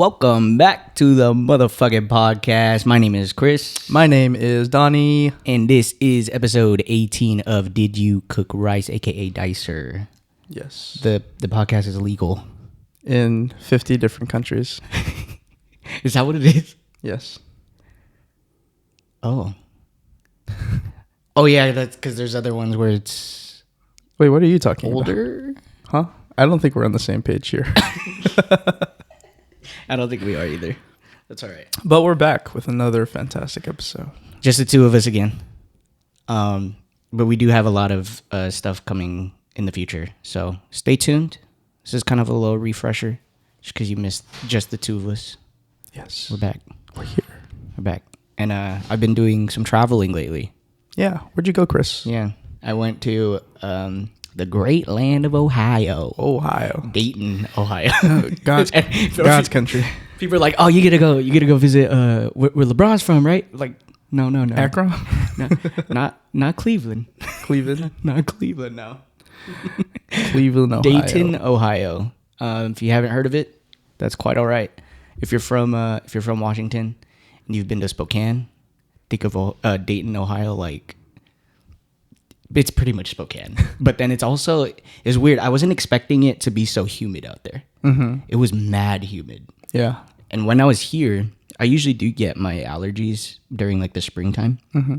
Welcome back to the motherfucking podcast. My name is Chris. My name is Donnie. And this is episode 18 of Did You Cook Rice, aka DYCR. Yes. The podcast is illegal. In 50 different countries. Is that what it is? Yes. Oh. Oh yeah, that's because there's other ones where it's Wait, what are you talking older? about? Huh? I don't think we're on the same page here. I don't think we are either. That's all right. But we're back with another fantastic episode. Just the two of us again. But we do have a lot of stuff coming in the future. So stay tuned. This is kind of a little refresher just because you missed just the two of us. Yes. We're back. We're here. We're back. And I've been doing some traveling lately. Yeah. Where'd you go, Chris? Yeah. I went to the great land of Ohio. Ohio. Dayton, Ohio. God's country. People are like, oh, you gotta go visit where LeBron's from, right? Like, no. Akron? No, not Cleveland. Cleveland? Not Cleveland, no. Cleveland, Ohio. Dayton, Ohio. If you haven't heard of it, that's quite all right. If you're from Washington and you've been to Spokane, think of Dayton, Ohio, like it's pretty much Spokane. But then it's weird. I wasn't expecting it to be so humid out there. Mm-hmm. It was mad humid. Yeah. And when I was here, I usually do get my allergies during like the springtime. Mm-hmm.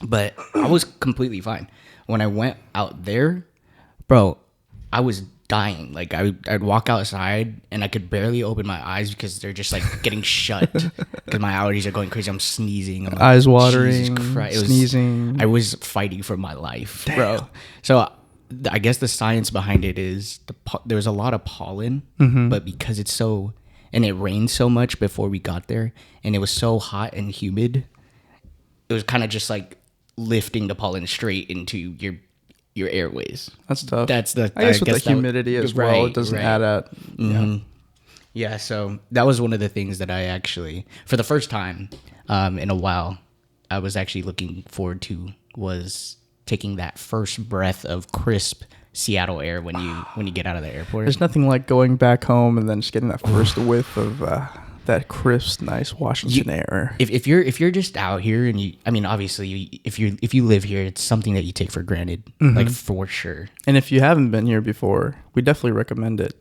But I was completely fine. When I went out there, bro, I was dying. Like I'd walk outside and I could barely open my eyes because they're just like getting shut because my allergies are going crazy. I'm sneezing. I'm like, eyes watering, sneezing. I was fighting for my life, bro. So I guess the science behind it is there's a lot of pollen, but because it's and it rained so much before we got there and it was so hot and humid, it was kind of just like lifting the pollen straight into your airways. That's tough. I guess with the humidity as well, it doesn't add up. Mm-hmm. Yeah, so that was one of the things that I actually, for the first time in a while, I was actually looking forward to was taking that first breath of crisp Seattle air when you get out of the airport. There's nothing like going back home and then just getting that first whiff of that crisp, nice Washington air. If you're just out here and obviously if you live here, it's something that you take for granted, like for sure. And if you haven't been here before, we definitely recommend it.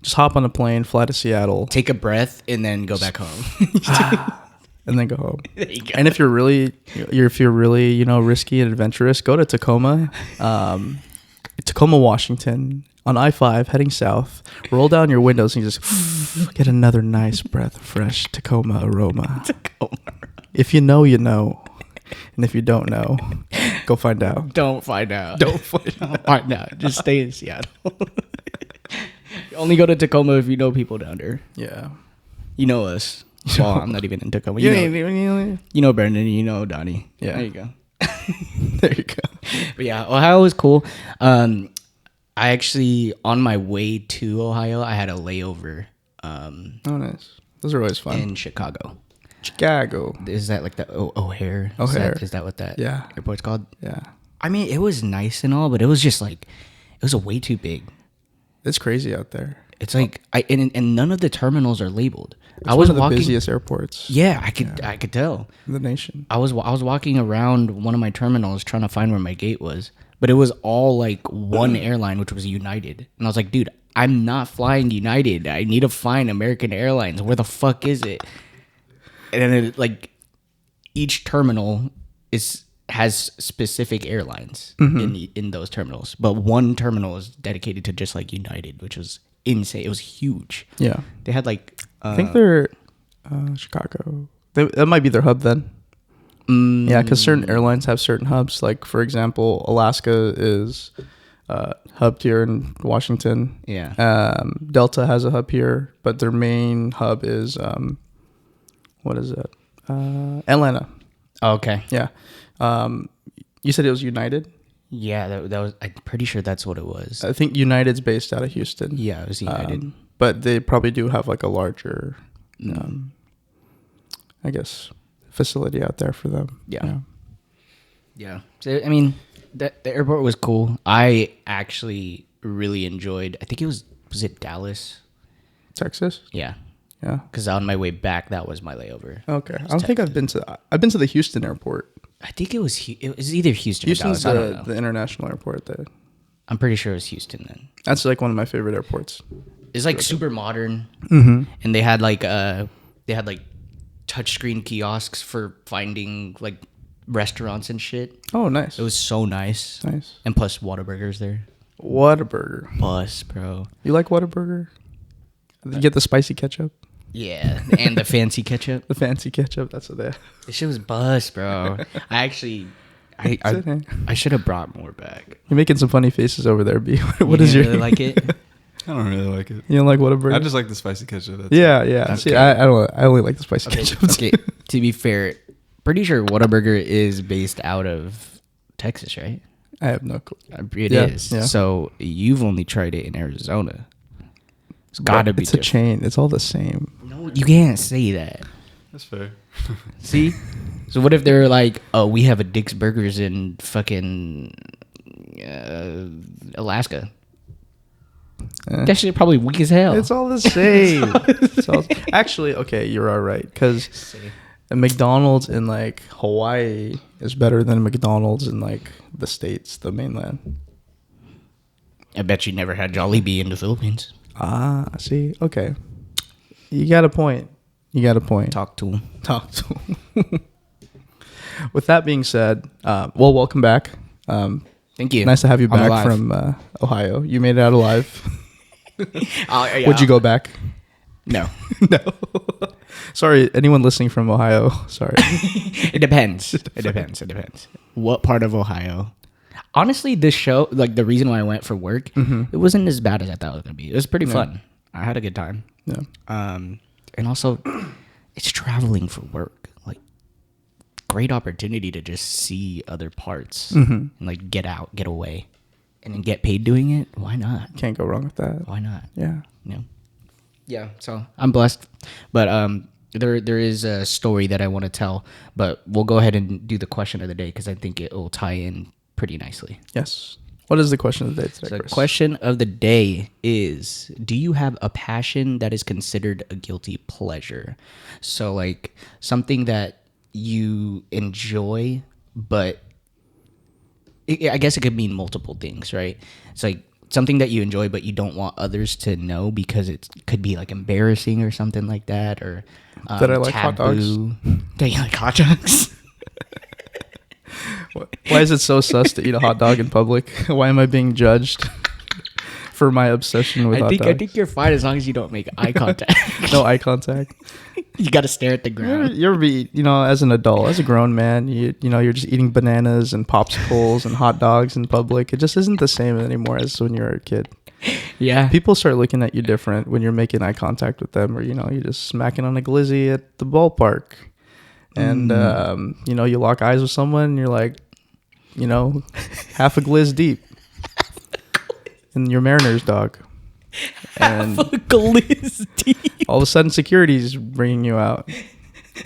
Just hop on a plane, fly to Seattle, take a breath, and then go back home, and then go home. There you go. And if you're really risky and adventurous, go to Tacoma, Tacoma, Washington. On I-5 heading south, roll down your windows and you just get another nice breath of fresh Tacoma aroma. If you know, you know. And if you don't know, go find out. Don't find out. Just stay in Seattle. Only go to Tacoma if you know people down there. Yeah. You know us. Well, I'm not even in Tacoma. You know Brendan, you know Donnie. Yeah. There you go. There you go. But yeah, Ohio was cool. I actually, on my way to Ohio, I had a layover. Oh, nice. Those are always fun. In Chicago. Is that like the O'Hare? O'Hare. Is that what that airport's called? Yeah. I mean, it was nice and all, but it was just like, it was way too big. It's crazy out there. It's like, and none of the terminals are labeled. I was one of the busiest airports. Yeah, I could tell. In the nation. I was walking around one of my terminals trying to find where my gate was. But it was all like one airline, which was United. And I was like, dude, I'm not flying United. I need to find American Airlines. Where the fuck is it? And then like each terminal has specific airlines in those terminals. But one terminal is dedicated to just like United, which was insane. It was huge. Yeah. They had like... I think they're Chicago. That might be their hub then. Yeah, because certain airlines have certain hubs. Like, for example, Alaska is hubbed here in Washington. Yeah. Delta has a hub here, but their main hub is, what is it? Atlanta. Oh, okay. Yeah. You said it was United? Yeah, that was... I'm pretty sure that's what it was. I think United's based out of Houston. Yeah, it was United. But they probably do have like a larger, I guess... facility out there for them. Yeah. So, I mean, the airport was cool. I actually really enjoyed, I think it was it Dallas? Texas? Yeah. Yeah. Because on my way back, that was my layover. Okay. I don't think I've been to the Houston airport. I think it was either Houston Houston's or Dallas. I don't know. the international airport there. I'm pretty sure it was Houston then. That's like one of my favorite airports. It's like super modern, and they had like touchscreen kiosks for finding like restaurants and shit. Oh, nice. It was so nice. Nice. And plus Whataburger's there. Whataburger. Plus, bro. You like Whataburger? You get the spicy ketchup? Yeah, and the fancy ketchup. The fancy ketchup. That's what they have. This shit was bust, bro. I should have brought more back. You're making some funny faces over there, B. What is your really like it? I don't really like it. You don't like Whataburger? I just like the spicy ketchup. That's yeah, it. yeah. See, I only like the spicy ketchup. Okay. To be fair, pretty sure Whataburger is based out of Texas, right? I have no clue. It is. Yeah. So you've only tried it in Arizona. It's gotta be. It's a chain. It's all the same. No, you can't say that. That's fair. See? So what if they're like, oh, we have a Dick's Burgers in fucking Alaska? That shit probably weak as hell. It's all the same. Actually, okay, you're all right. Because a McDonald's in like Hawaii is better than a McDonald's in like the States, the mainland. I bet you never had Jollibee in the Philippines. Ah, see? Okay. You got a point. Talk to him. With that being said, well, welcome back. Thank you. Nice to have you I'm back alive. from Ohio. You made it out alive. Yeah. Would you go back? No. No. Sorry, anyone listening from Ohio. Sorry. It depends. It depends. What part of Ohio? Honestly, this show, like the reason why I went for work, it wasn't as bad as I thought it was gonna be. It was pretty fun. I had a good time. Yeah. And also, it's traveling for work. Like, great opportunity to just see other parts and like get out, get away, and then get paid doing it. Why not? Can't go wrong with that. Why not? Yeah. You know? Yeah. So I'm blessed, but there is a story that I want to tell, but we'll go ahead and do the question of the day because I think it will tie in pretty nicely. Yes. What is the question of the day today, So the Chris? question of the day is, do you have a passion that is considered a guilty pleasure? So like something that you enjoy, but I guess it could mean multiple things, right? It's like something that you enjoy, but you don't want others to know because it could be like embarrassing or something like that, or That I like hot dogs. That you like hot dogs? Why is it so sus to eat a hot dog in public? Why am I being judged for my obsession with hot dogs? I think you're fine as long as you don't make eye contact. No eye contact. You got to stare at the ground. You ever be, as an adult, as a grown man, you're just eating bananas and popsicles and hot dogs in public. It just isn't the same anymore as when you're a kid. Yeah. People start looking at you different when you're making eye contact with them, or you're just smacking on a glizzy at the ballpark, and you lock eyes with someone, and you're like, half a glizz deep, and you're Mariners dog, and half a glizz deep. all of a sudden security's bringing you out,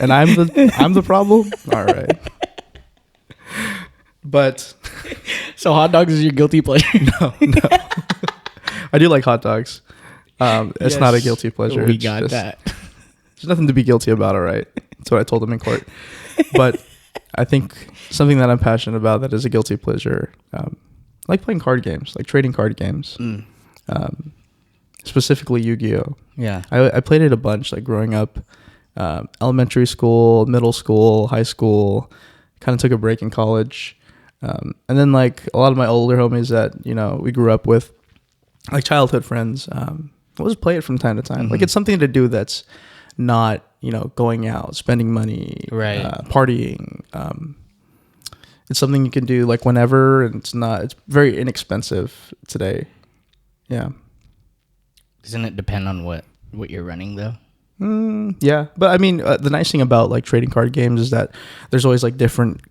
and I'm the problem. All right, but So hot dogs is your guilty pleasure? no. I do like hot dogs. It's not a guilty pleasure. We It's got just- that. There's nothing to be guilty about, all right? That's what I told him in court. But I think something that I'm passionate about that is a guilty pleasure, I like playing card games, like trading card games, specifically Yu-Gi-Oh! Yeah. I played it a bunch, like growing up, elementary school, middle school, high school, kind of took a break in college. And then like a lot of my older homies that, we grew up with, like childhood friends, we'll just play it from time to time. Like it's something to do that's not, going out, spending money, Right. Partying. It's something you can do like whenever, and it's very inexpensive today. Yeah. Doesn't it depend on what you're running though? Yeah. But I mean, the nice thing about like trading card games is that there's always like different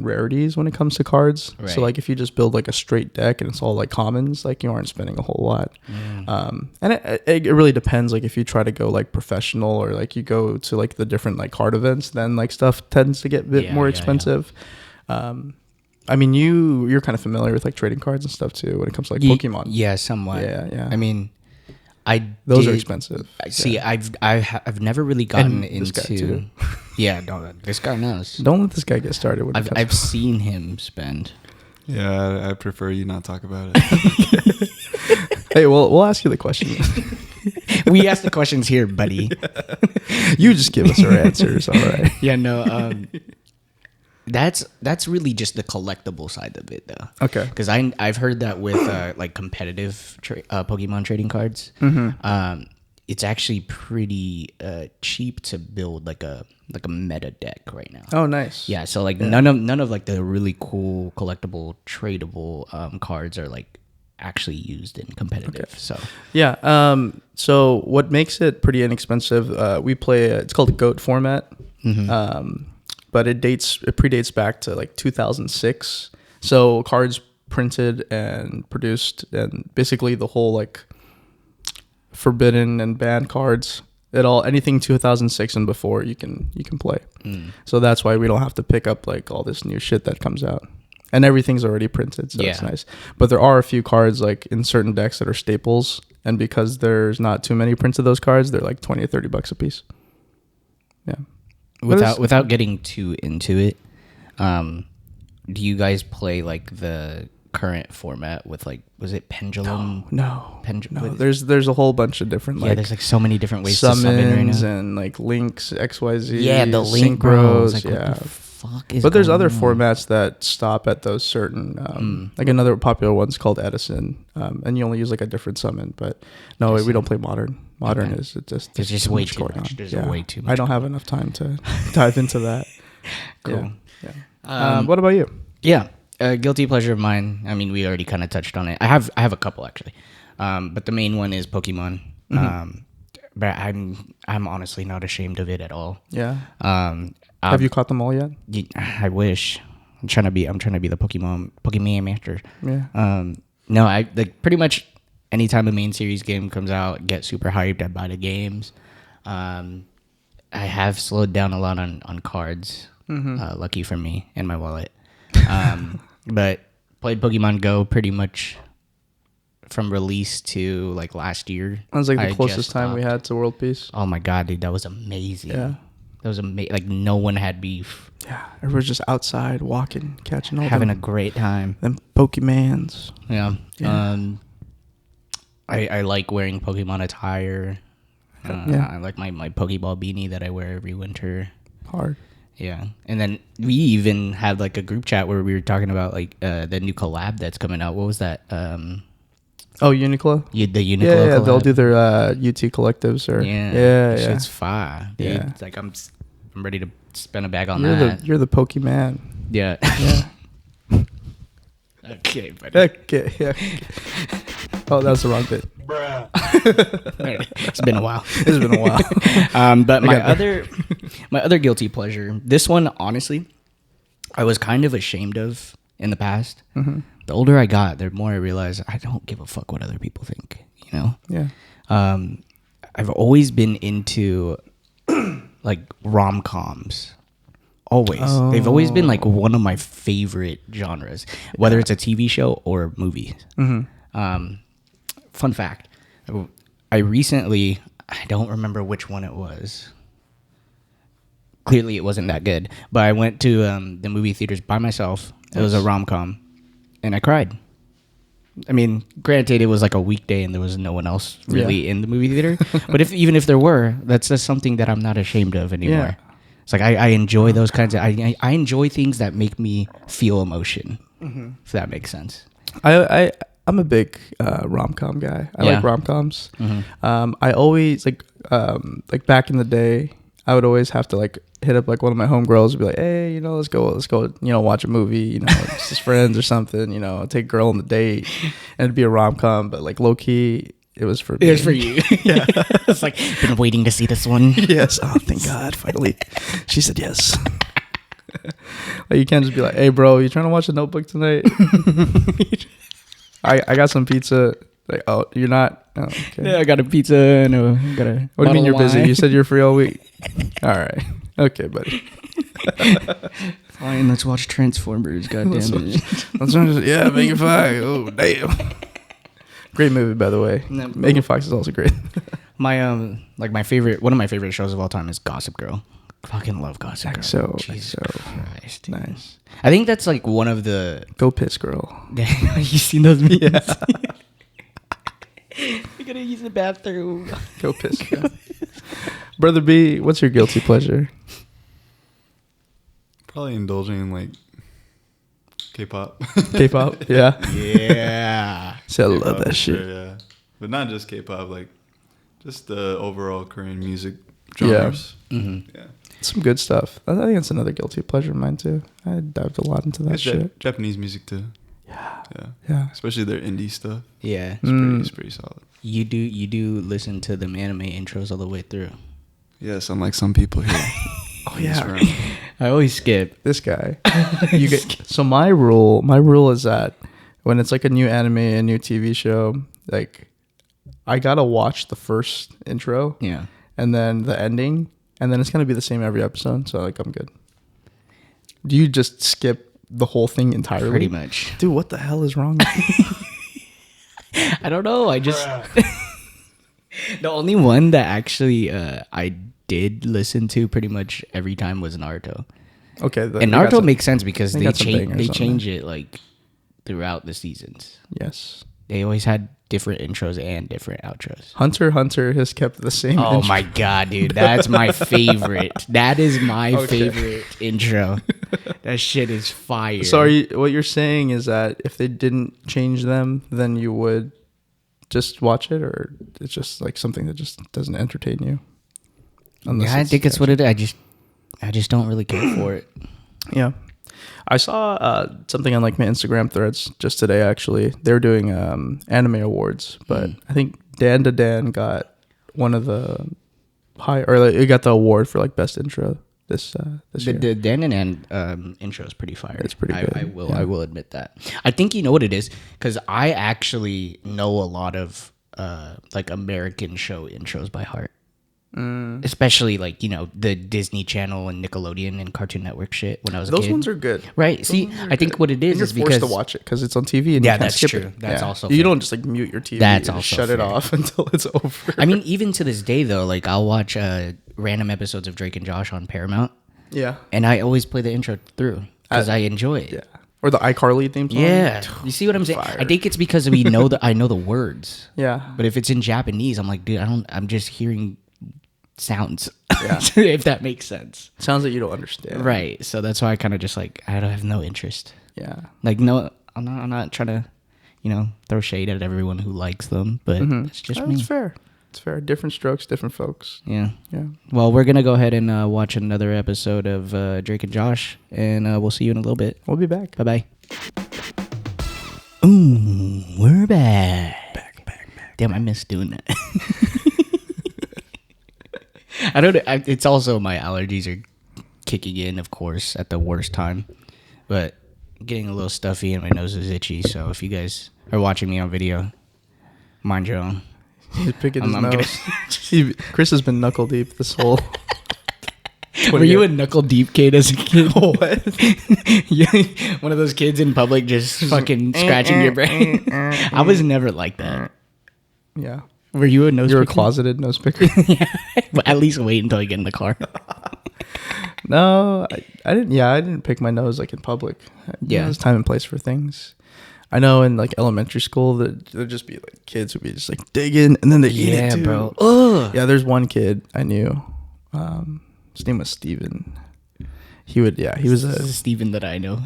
rarities when it comes to cards. Right. So like if you just build like a straight deck and it's all like commons, like you aren't spending a whole lot. And it really depends. Like if you try to go like professional, or like you go to like the different like card events, then like stuff tends to get a bit more expensive. I mean, you're kind of familiar with like trading cards and stuff too when it comes to like Pokemon. Yeah, somewhat. Yeah. I mean, Those are did- expensive. See, Yeah. I've never really gotten And this guy, into. too. Yeah, no, this guy knows. Don't let this guy get started. When it comes I've to- seen him spend. Yeah, I prefer you not talk about it. Hey, we'll ask you the question. We asked the questions here, buddy. You just give us our answers. All right. Yeah, no. That's really just the collectible side of it, though. Okay. Because I've heard that with like competitive Pokemon trading cards, it's actually pretty cheap to build like a meta deck right now. Oh, nice. Yeah, so like none of like the really cool collectible tradable cards are like actually used in competitive. Okay. So Yeah. So what makes it pretty inexpensive? We play. It's called the GOAT format. But it predates back to like 2006. So cards printed and produced, and basically the whole like forbidden and banned cards. Anything 2006 and before you can play. So that's why we don't have to pick up like all this new shit that comes out. And everything's already printed, so it's Yeah. nice. But there are a few cards like in certain decks that are staples, and because there's not too many prints of those cards, they're like $20 or $30 a piece. Yeah. without getting too into it, do you guys play like the current format with like, was it Pendulum? No. Pendulum. There's a whole bunch of different Yeah, there's like so many different ways to summon right summons now. and like links, XYZ. Yeah, the link bros. Like, yeah. what the fuck is But there's going other on? formats that stop at those certain, like another popular one's called Edison, and you only use like a different summon. But no, we don't play modern. Modern Okay. is just There's just too way much too going much. on. There's Yeah. way too much I don't have enough time to dive into that. Cool. Yeah. What about you? Yeah, a guilty pleasure of mine. I mean, we already kind of touched on it. I have a couple actually, but the main one is Pokemon. But I'm honestly not ashamed of it at all. Yeah. Have you caught them all yet? I wish. I'm trying to be the Pokemon master. Yeah. No, I like pretty much anytime a main series game comes out, get super hyped. I buy the games. I have slowed down a lot on cards. Lucky for me and my wallet. But played Pokemon Go pretty much from release to like last year. That was like the I closest just time we stopped. had to World Peace. Oh my god, dude, that was amazing. Yeah. That was amazing. Like no one had beef. Yeah. Everyone's just outside walking, catching all Having a them, great time. them Pokemans. Yeah. Yeah. I like wearing Pokemon attire. Yeah. I like my Pokeball beanie that I wear every winter. Hard. Yeah. And then we even had like a group chat where we were talking about like the new collab that's coming out. What was that? Oh, Uniqlo? The Uniqlo Yeah, collab. they'll do their UT collectives or Yeah. yeah. Shit's fire, dude. Yeah. It's like I'm ready to spend a bag on You're that. you're the Pokemon. Yeah. Yeah. Okay, buddy. Okay. Yeah. Oh, that was the wrong bit. It's been a while. It's been a while. But my got there. other guilty pleasure. This one, honestly, I was kind of ashamed of in the past. The older I got, the more I realized I don't give a fuck what other people think. You know. Yeah. I've always been into like rom-coms. Always. They've always been like one of my favorite genres, whether it's a TV show or movie. Fun fact. I recently, I don't remember which one it was. Clearly it wasn't that good, but I went to the movie theaters by myself. It was a rom-com and I cried. I mean, granted, it was like a weekday and there was no one else really in the movie theater. But even if there were, that's just something that I'm not ashamed of anymore. Yeah. It's like I enjoy those kinds of. I enjoy things that make me feel emotion. If that makes sense. I'm a big rom-com guy. I Yeah. like rom-coms. I always like back in the day, I would always have to like hit up like one of my homegirls and be like, hey, let's go, watch a movie, just friends or something, take a girl on the date, and it'd be a rom-com, but like low key, it was for me. It was for you. Yeah. It's like been waiting to see this one. Yes. Oh, thank God, finally, she said yes. Like you can't just be like, hey, bro, you trying to watch The Notebook tonight? I got some pizza. Like, oh, you're not? Oh, okay. Yeah, I got a pizza and got a. What do you mean you're bottle of busy? wine. You said you're free all week. All right. Okay, buddy. Fine, let's watch Transformers. God damn it. Yeah, make it fine. Oh, damn. Great movie, by the way. No, Megan Fox is also great. My one of my favorite shows of all time is Gossip Girl. Fucking love Gossip Girl. So Jesus Christ, dude. nice. I think that's like one of the. Go piss, girl. You seen those memes? Yeah. You're gonna use the bathroom. Go piss. Yeah. Brother B, what's your guilty pleasure? Probably indulging in like K-pop. K-pop. Yeah. Yeah. So I love K-pop that for shit. sure, yeah, but not just K-pop, like just the overall Korean music Yeah. genres. Mm-hmm. Yeah, Some good stuff. I think that's another guilty pleasure of mine too. I dived a lot into that It's shit. Japanese music too. Yeah. Yeah, Yeah. especially their indie stuff. Yeah. It's pretty solid. You do listen to the anime intros all the way through. Yes, unlike some people here. Oh in this yeah. room. I always skip. This guy. You get, so my rule is that when it's like a new anime, a new TV show, like I gotta watch the first intro Yeah. and then the ending, and then it's gonna be the same every episode. So like I'm good. Do you just skip the whole thing entirely? Pretty much. Dude, what the hell is wrong with you? I don't know. I just the only one that actually I did listen to pretty much every time was Naruto. Okay, And they got Naruto some- makes sense because they they got some bangers on change it like throughout the seasons. Yes. They always had different intros and different outros. Hunter x Hunter has kept the same. Oh intro. my god, dude, that's my favorite. That is my Okay. favorite intro. That shit is fire. So what you're saying is that if they didn't change them, then you would just watch it, or it's just like something that just doesn't entertain you? Yeah, I think it's what it is. I just don't really care for it. Yeah. I saw something on like my Instagram threads just today. Actually, they were doing anime awards, but I think Dan to Dan got one of the it got the award for like best intro this year. The Dan and intro is pretty fire. It's pretty good. I will admit that. I think you know what it is because I actually know a lot of like American show intros by heart. Especially like, you know, the Disney Channel and Nickelodeon and Cartoon Network shit when I was a Those kid. ones are good. Right. See, I think what it is You're is forced because to watch it because it's on TV and Yeah, you can't that's skip true. it. That's also you fair. don't just like mute your TV. That's and also shut it fair. off until it's over. I mean, even to this day though, like I'll watch random episodes of Drake and Josh on Paramount yeah, and I always play the intro through because I enjoy it. yeah. Or the iCarly theme song. Yeah. You see what I'm saying? Fire. I think it's because I know the words. Yeah. But if it's in Japanese, I'm like, dude, I'm just hearing sounds. Yeah. If that makes sense. Sounds like you don't understand. Right. So that's why I kind of just like I don't have no interest. Yeah. Like no, I'm not trying to, you know, throw shade at everyone who likes them, but it's just me. It's fair. It's fair. Different strokes, different folks. Yeah. Yeah. Well, we're gonna go ahead and watch another episode of Drake and Josh, and we'll see you in a little bit. We'll be back. Bye bye. Ooh, we're back. Back. Damn, I miss doing that. I don't. It's also my allergies are kicking in, of course, at the worst time. But I'm getting a little stuffy and my nose is itchy. So if you guys are watching me on video, mind your own. He's picking his I'm nose. Chris has been knuckle deep this whole. Were you a knuckle deep kid as a kid? What? Yeah, one of those kids in public just fucking scratching your brain. I was never like that. Yeah. Were you a nose You're a picker? closeted nose picker. Yeah. But at least wait until you get in the car. No, I didn't. Yeah, I didn't pick my nose like in public. Yeah. There's time and place for things. I know in like elementary school that there'd just be like kids would be just like digging and then they eat it too. bro. Ugh. Yeah, there's one kid I knew. His name was Steven. He was This is a Steven that I know.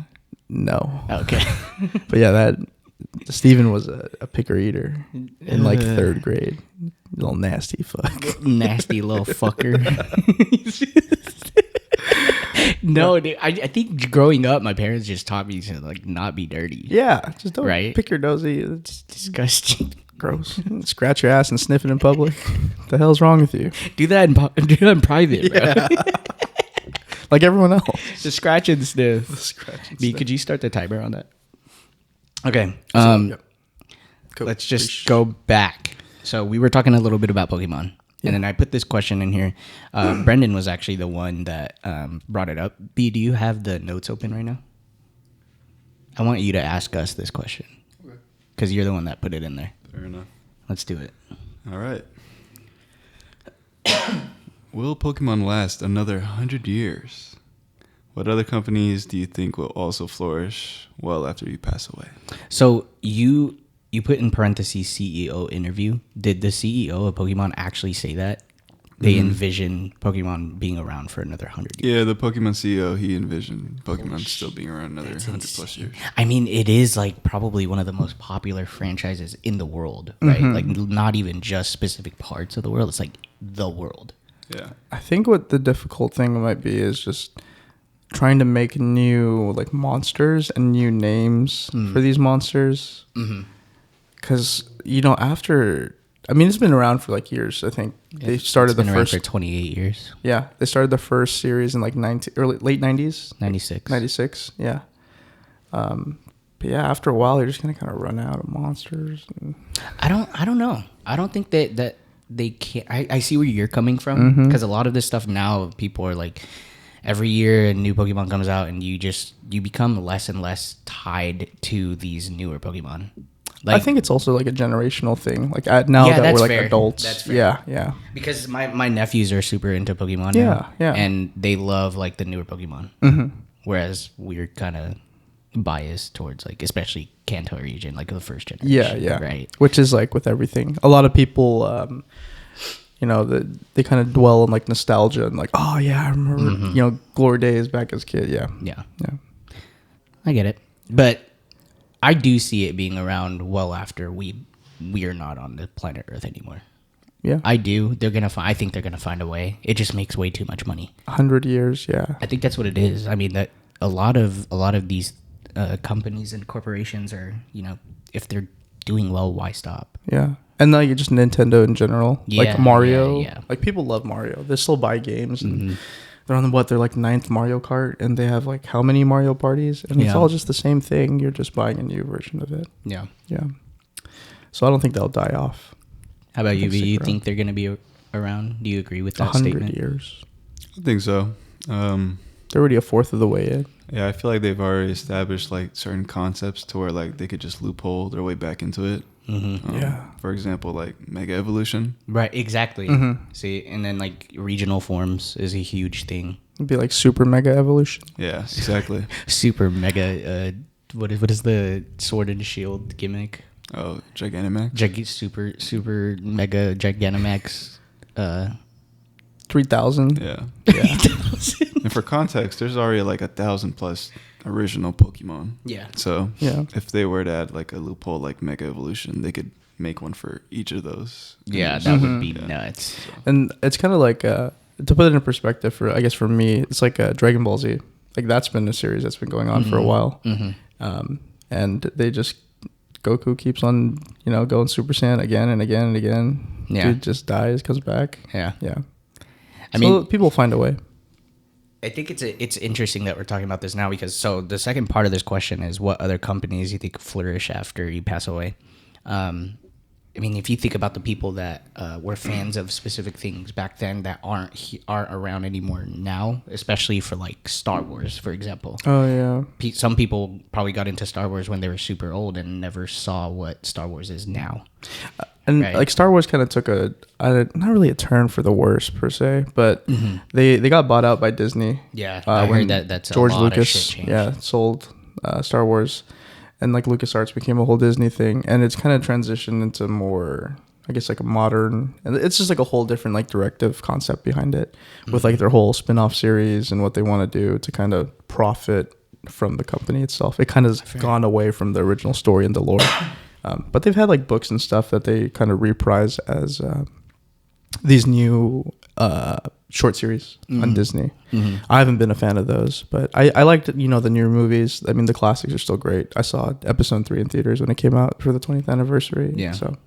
no. Okay. But yeah, that Steven was a picker eater in like third grade. Little nasty fuck. Nasty little fucker. No, dude, I think growing up, my parents just taught me to like not be dirty. Yeah, just don't Right? pick your nosy. It's Disgusting. gross. Scratch your ass and sniff it in public. What the hell's wrong with you? Do that in private, bro. Like everyone else. Just scratch and sniff. Scratch and B, sniff. could you start the timer on that? Okay. Yep. Cool. Let's just go back. So we were talking a little bit about Pokemon. And then I put this question in here. Brendan was actually the one that brought it up. B, do you have the notes open right now? I want you to ask us this question. Because you're the one that put it in there. Fair enough. Let's do it. All right. Will Pokemon last another 100 years? What other companies do you think will also flourish well after you pass away? So you put in parentheses CEO interview. Did the CEO of Pokemon actually say that? They envision Pokemon being around for another 100 years. Yeah, the Pokemon CEO, he envisioned Pokemon still being around another 100 plus years. I mean, it is like probably one of the most popular franchises in the world, right? Like not even just specific parts of the world. It's like the world. Yeah. I think what the difficult thing might be is just trying to make new like monsters and new names for these monsters. Because after, I mean, it's been around for like years. I think they started It's been the around first for 28 years. Yeah, they started the first series in like late 90s, 96. 96. Yeah. But yeah, after a while, you're just gonna kind of run out of monsters. I don't know. I don't think that they can't. I see where you're coming from, because a lot of this stuff now, people are like, every year a new Pokemon comes out, and you become less and less tied to these newer Pokemon. Like, I think it's also like a generational thing. Like now that we're like fair. adults, That's fair. yeah. Because my nephews are super into Pokemon Yeah, now, yeah. and they love like the newer Pokemon. Whereas we're kind of biased towards like, especially Kanto region, like the first generation. Yeah, right. Which is like with everything. A lot of people, they kind of dwell on like nostalgia and like, oh yeah, I remember, glory days back as a kid. Yeah. I get it, but I do see it being around well after we are not on the planet Earth anymore. Yeah. I do. I think they're gonna find a way. It just makes way too much money. 100 years. Yeah. I think that's what it is. I mean, that a lot of these companies and corporations are, if they're doing well, why stop? Yeah. And like just Nintendo in general, like Yeah, Mario, yeah. like people love Mario. They still buy games, and they're on their like 9th Mario Kart, and they have like how many Mario parties, and it's all just the same thing. You're just buying a new version of it. Yeah. Yeah. So I don't think they'll die off. How about you? Do you stick think they're going to be around? Do you agree with that 100 statement? years. I think so. They're already a fourth of the way in. Yeah, I feel like they've already established like certain concepts to where like they could just loophole their way back into it. Yeah. For example, like Mega Evolution. Right. Exactly. See, and then like regional forms is a huge thing. It'd be like Super Mega Evolution. Yeah, exactly. Super mega. What is the Sword and Shield gimmick? Oh, Gigantamax. Super mega Gigantamax. 3,000. Yeah. Yeah. And for context, there's already like 1,000 plus original Pokemon. Yeah. So Yeah. if they were to add like a loophole like Mega Evolution, they could make one for each of those. Yeah, that would be nuts. And it's kind of like, to put it in perspective, for me, it's like Dragon Ball Z. Like that's been a series that's been going on for a while. And they just, Goku keeps on, going Super Saiyan again and again and again. Yeah. Dude just dies, comes back. Yeah. Yeah. I mean, people find a way. I think it's interesting that we're talking about this now, because so the second part of this question is what other companies you think flourish after you pass away. I mean, if you think about the people that were fans of specific things back then that aren't around anymore now, especially for like Star Wars, for example. Oh yeah. Some people probably got into Star Wars when they were super old and never saw what Star Wars is now. And Right. like Star Wars kind of took not really a turn for the worse per se, but they got bought out by Disney. Yeah, I when heard that's George a lot of Lucas, shit changed. sold Star Wars, and like LucasArts became a whole Disney thing, and it's kind of transitioned into more, I guess, like a modern, and it's just like a whole different like directive concept behind it, with like their whole spin-off series and what they want to do to kind of profit from the company itself. It kind of has gone away from the original story and the lore. But they've had like books and stuff that they kind of reprise as these new short series on Disney. I haven't been a fan of those, but I liked, the newer movies. I mean, the classics are still great. I saw Episode 3 in theaters when it came out for the 20th anniversary. Yeah. So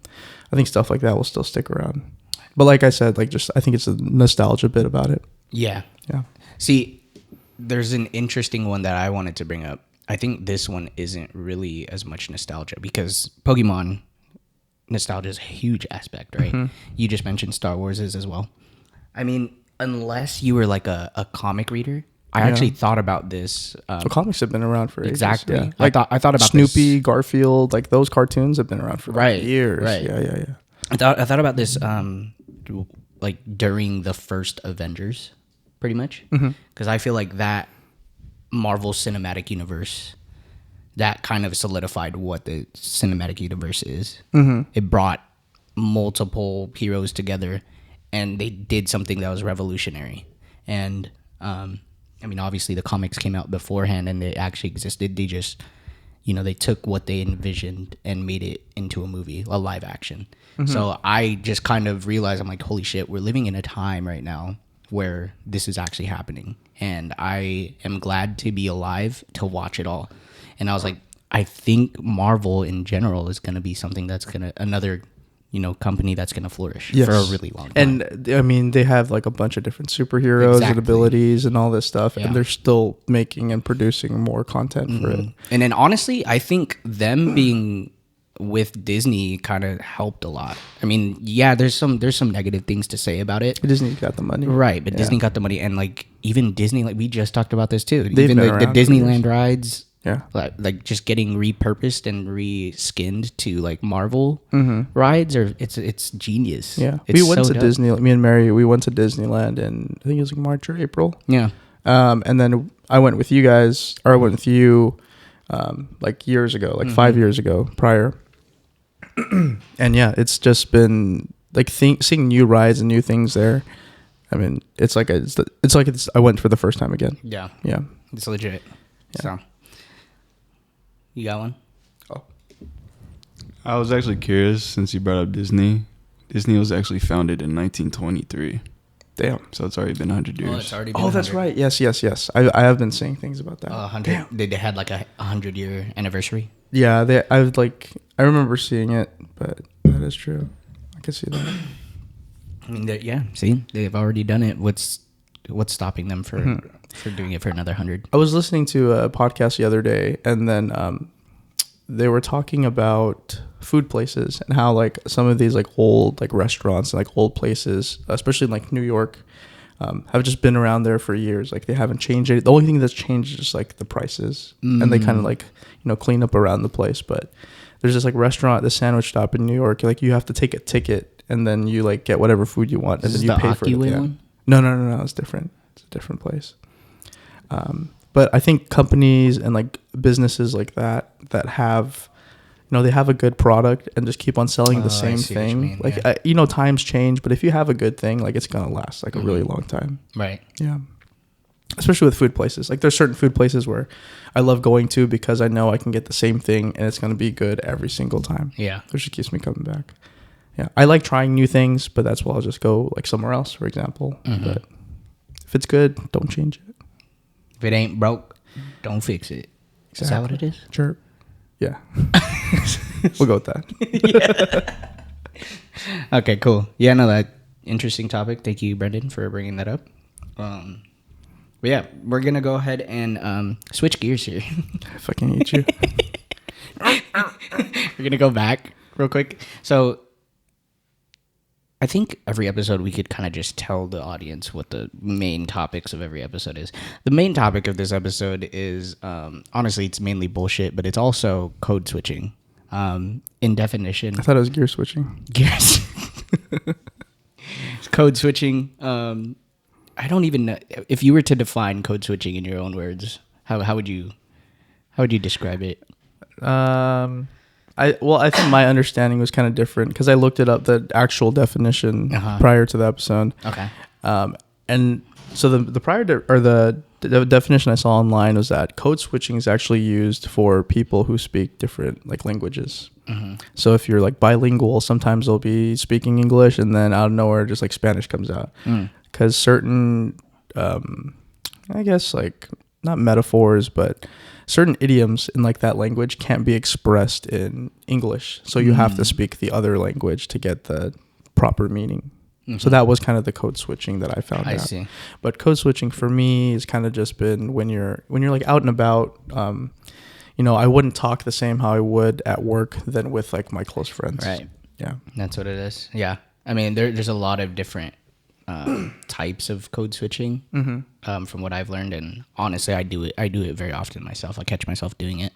I think stuff like that will still stick around. But like I said, like I think it's a nostalgia bit about it. Yeah. Yeah. See, there's an interesting one that I wanted to bring up. I think this one isn't really as much nostalgia, because Pokemon nostalgia is a huge aspect, right? You just mentioned Star Wars is as well. I mean, unless you were like a comic reader, I actually thought about this. Well, comics have been around for ages. Exactly. Yeah. I thought about Snoopy, this. Garfield, like those cartoons have been around for Right, years. right. Yeah. I thought about this like during the first Avengers, pretty much, because I feel like that Marvel Cinematic Universe that kind of solidified what the cinematic universe is. It brought multiple heroes together, and they did something that was revolutionary. And I mean, obviously the comics came out beforehand, and they actually existed. They just, they took what they envisioned and made it into a movie, a live action. So I just kind of realized, I'm like, holy shit, we're living in a time right now where this is actually happening. And I am glad to be alive to watch it all. And I was like, I think Marvel in general is going to be something that's going to, another, company that's going to flourish for a really long time. And I mean, they have like a bunch of different superheroes and abilities and all this stuff. Yeah. And they're still making and producing more content for it. And then honestly, I think them being with Disney kind of helped a lot. I mean, yeah, there's some negative things to say about it. Disney got the money, right? But Disney got the money, and like even Disney, like we just talked about this too. They've even been the around Disneyland rides, yeah, like just getting repurposed and reskinned to like Marvel rides, or it's genius. Yeah, it's we went so to dope. Disney. Me and Mary, we went to Disneyland in I think it was like March or April. Yeah, and then I went with you guys, or I went with you, like years ago, like 5 years ago prior. And yeah, it's just been like seeing new rides and new things there. I mean, it's like I went for the first time again. Yeah, Yeah, it's legit. Yeah. So, you got one? Oh, I was actually curious since you brought up Disney. Disney was actually founded in 1923. damn. So it's already been 100 years. Oh, it's already been Oh, that's 100. right. Yes. I have been seeing things about that. 100. They had like a 100-year anniversary. Yeah, I remember seeing it, but that is true. I can see that. I mean, yeah. See, they've already done it. What's stopping them for doing it for another 100? I was listening to a podcast the other day, and then they were talking about food places and how like some of these like old like restaurants and like old places, especially in like New York, have just been around there for years. Like they haven't changed it. The only thing that's changed is just like the prices, and they kind of like clean up around the place. But there's this like restaurant, the sandwich shop in New York. Like you have to take a ticket, and then you like get whatever food you want, and then you pay for it. One? No, it's different. It's a different place. But I think companies and like businesses like that have, they have a good product and just keep on selling the same thing. Like, times change, but if you have a good thing, like it's going to last like a really long time. Right. Yeah. Especially with food places. Like there's certain food places where I love going to because I know I can get the same thing and it's going to be good every single time. Yeah. Which just keeps me coming back. Yeah. I like trying new things, but that's why I'll just go like somewhere else, for example. But if it's good, don't change it. If it ain't broke, don't fix it. Exactly. Is that what it is? Sure. Yeah. We'll go with that. Okay, cool. Yeah, no, that interesting topic. Thank you, Brendan, for bringing that up. But yeah, we're going to go ahead and switch gears here. I fucking hate you. We're going to go back real quick. So I think every episode we could kind of just tell the audience what the main topics of every episode is. The main topic of this episode is, honestly, it's mainly bullshit, but it's also code switching. In definition. I thought it was gear switching. Gears. Code switching. I don't even know. If you were to define code switching in your own words, how would you describe it? I think my understanding was kind of different because I looked it up, the actual definition prior to the episode. Okay. And so the prior the definition I saw online was that code switching is actually used for people who speak different like languages. So if you're like bilingual, sometimes they'll be speaking English and then out of nowhere just like Spanish comes out. Because certain, I guess like not metaphors, but certain idioms in like that language can't be expressed in English. So you have to speak the other language to get the proper meaning. So that was kind of the code switching that I found out. I see. But code switching for me has kind of just been when you're like out and about, I wouldn't talk the same how I would at work than with like my close friends. Right. Yeah. That's what it is. Yeah. I mean, there's a lot of different types of code switching from what I've learned, and honestly, I do it very often myself. I catch myself doing it,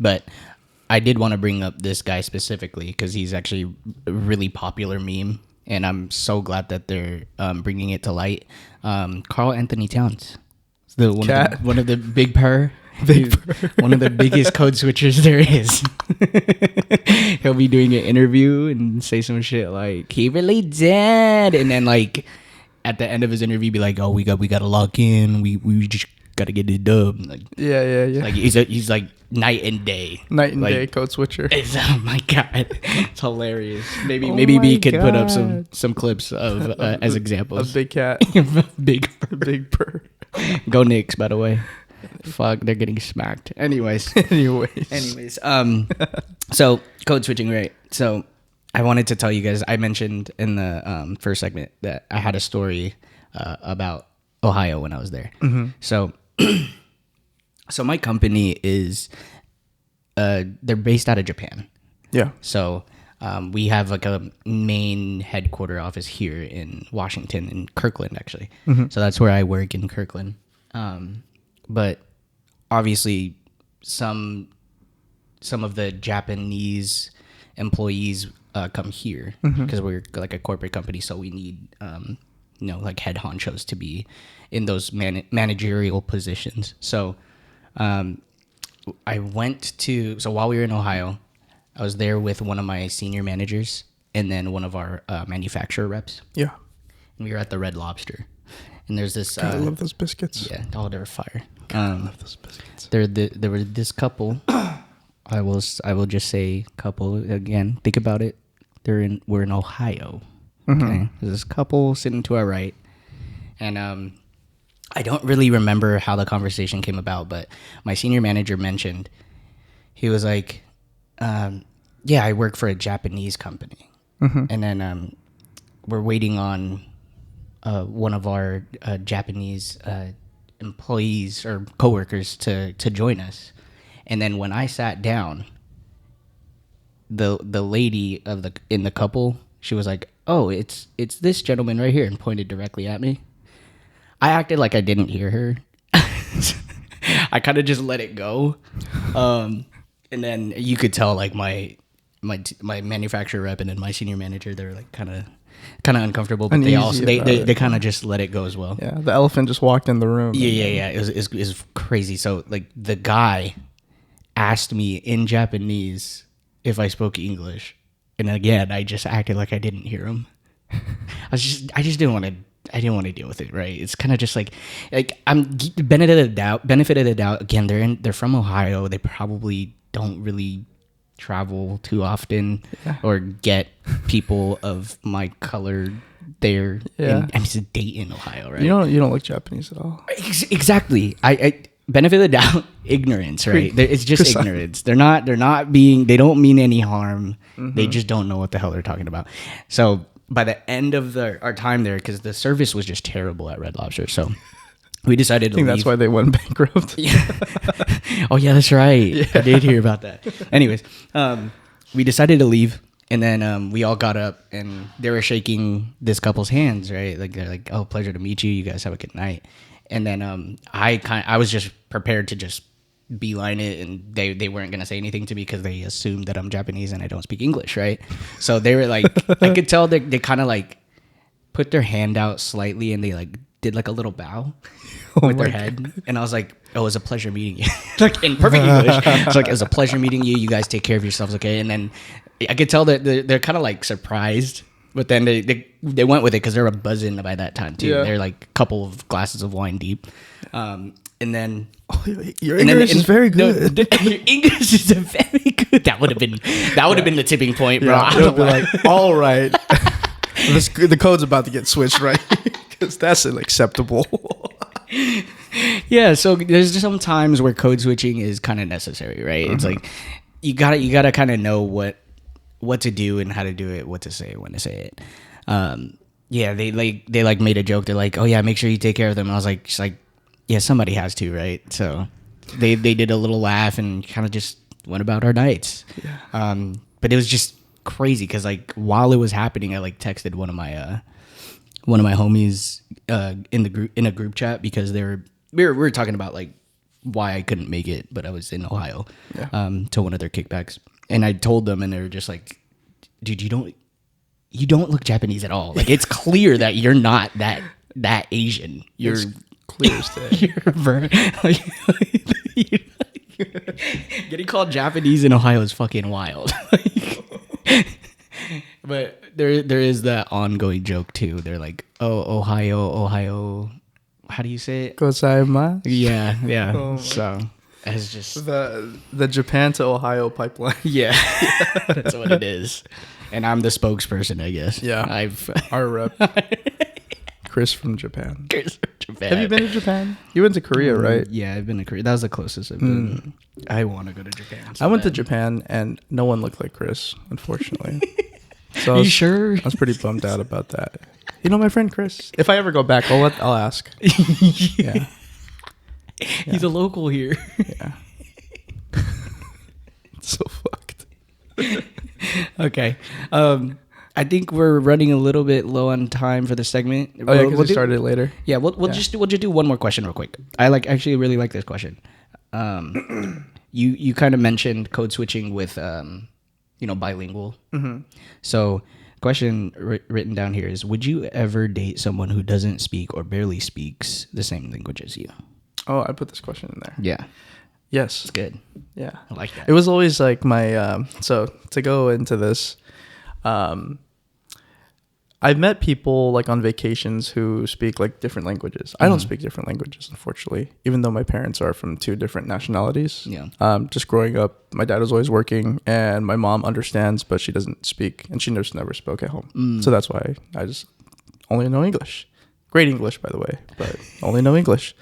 but I did want to bring up this guy specifically because he's actually a really popular meme, and I'm so glad that they're bringing it to light. Carl Anthony Towns, one of the big purr. One of the biggest code switchers there is. He'll be doing an interview and say some shit like, he really did, and then like at the end of his interview be like, oh, we gotta lock in, we just gotta get it dub. Like, yeah. like he's like night and day Code switcher. Oh my god, it's hilarious. Maybe B could put up some clips of as examples. A big cat. Big purr. Go Knicks, by the way. Fuck, they're getting smacked. Anyways. So code switching, right? So I wanted to tell you guys, I mentioned in the first segment that I had a story about Ohio when I was there. So my company is they're based out of Japan. Yeah. So we have like a main headquarter office here in Washington, in Kirkland, actually. So that's where I work, in Kirkland. But obviously, some of the Japanese employees come here because we're like a corporate company, so we need like head honchos to be in those managerial positions. So I went to while we were in Ohio, I was there with one of my senior managers and then one of our manufacturer reps. Yeah, and we were at the Red Lobster. And there's this. I love those biscuits. Yeah, oh, they're fire. I love those biscuits. There were this couple. I will just say couple again. Think about it. We're in Ohio. Okay, there's this couple sitting to our right, and I don't really remember how the conversation came about, but my senior manager mentioned, he was like, "Yeah, I work for a Japanese company," and then we're waiting on one of our Japanese employees or coworkers to join us. And then when I sat down, the lady in the couple, she was like, "Oh, it's this gentleman right here," and pointed directly at me. I acted like I didn't hear her. I kind of just let it go, and then you could tell like my manufacturer rep and then my senior manager, they were like kind of uncomfortable, but they kind of just let it go as well. Yeah, the elephant just walked in the room. Yeah. It was crazy. So like the guy asked me in Japanese if I spoke English, and again I just acted like I didn't hear him. I just didn't want to deal with it. Right? It's kind of just like I'm benefit of the doubt. Again, they're from Ohio. They probably don't really travel too often or get people of my color there. I'm just Dayton, Ohio, right? You don't look Japanese at all. Exactly. I benefit of the doubt, ignorance, right? It's just ignorance. They don't mean any harm. They just don't know what the hell they're talking about. So by the end of our time there, because the service was just terrible at Red Lobster, so we decided to leave. That's why they went bankrupt. Oh yeah, that's right. Yeah. I did hear about that. Anyways, we decided to leave, and then we all got up, and they were shaking this couple's hands, right? Like they're like, "Oh, pleasure to meet you. You guys have a good night." And then I was just prepared to just beeline it, and they weren't gonna say anything to me because they assumed that I'm Japanese and I don't speak English, right? So they were like, I could tell they kind of like put their hand out slightly, and they like did like a little bow with their head, and I was like, "Oh, it was a pleasure meeting you." Like in perfect English, it's like, "It was a pleasure meeting you. You guys take care of yourselves, okay?" And then I could tell that they're kind of like surprised, but then they went with it because they were buzzing by that time too. Yeah. They're like a couple of glasses of wine deep, and then your English is very good. Your English is very good. That would have been the tipping point, bro. Yeah, would be like, all right, the code's about to get switched, right? Because that's unacceptable. Yeah, so there's just some times where code switching is kind of necessary, right? It's like you gotta kind of know what to do and how to do it, what to say, when to say it. Yeah, they made a joke. They're like, "Oh yeah, make sure you take care of them." And I was like, yeah, somebody has to, right? So they did a little laugh and kind of just went about our nights. Yeah. But it was just crazy because like while it was happening, I like texted one of my one of my homies in a group chat because we were talking about like why I couldn't make it, but I was in Ohio to one of their kickbacks, and I told them, and they were just like, "Dude, you don't look Japanese at all. Like it's clear that you're not that Asian. You're clear as day." Getting called Japanese in Ohio is fucking wild. But there is that ongoing joke too. They're like, "Oh, Ohio. How do you say it?" Gozaimasu. Yeah. Oh my so it's just the Japan to Ohio pipeline. yeah, that's what it is. And I'm the spokesperson, I guess. Yeah. I've Our rep, Chris from Japan. Japan. Have you been to Japan? You went to Korea, right? Yeah, I've been to Korea. That was the closest I've been. I want to go to Japan. I went to Japan, and no one looked like Chris, unfortunately. So Are you sure? I was pretty bummed out about that. You know my friend Chris. If I ever go back, I'll ask. Yeah. He's a local here. Yeah. It's so fucked. Okay. I think we're running a little bit low on time for the segment. Oh yeah, because we started it later. Yeah, we'll just do one more question real quick. I actually really like this question. You kind of mentioned code switching with bilingual. Mm-hmm. So, question written down here is: would you ever date someone who doesn't speak or barely speaks the same language as you? Oh, I put this question in there. Yeah, Yes. it's good. Yeah. I like that. It was always like my so to go into this, I've met people like on vacations who speak like different languages. I don't speak different languages, unfortunately, even though my parents are from two different nationalities. Yeah. Just growing up, my dad was always working, and my mom understands, but she doesn't speak, and she just never spoke at home. So that's why I just only know English. Great English, by the way, but only know English.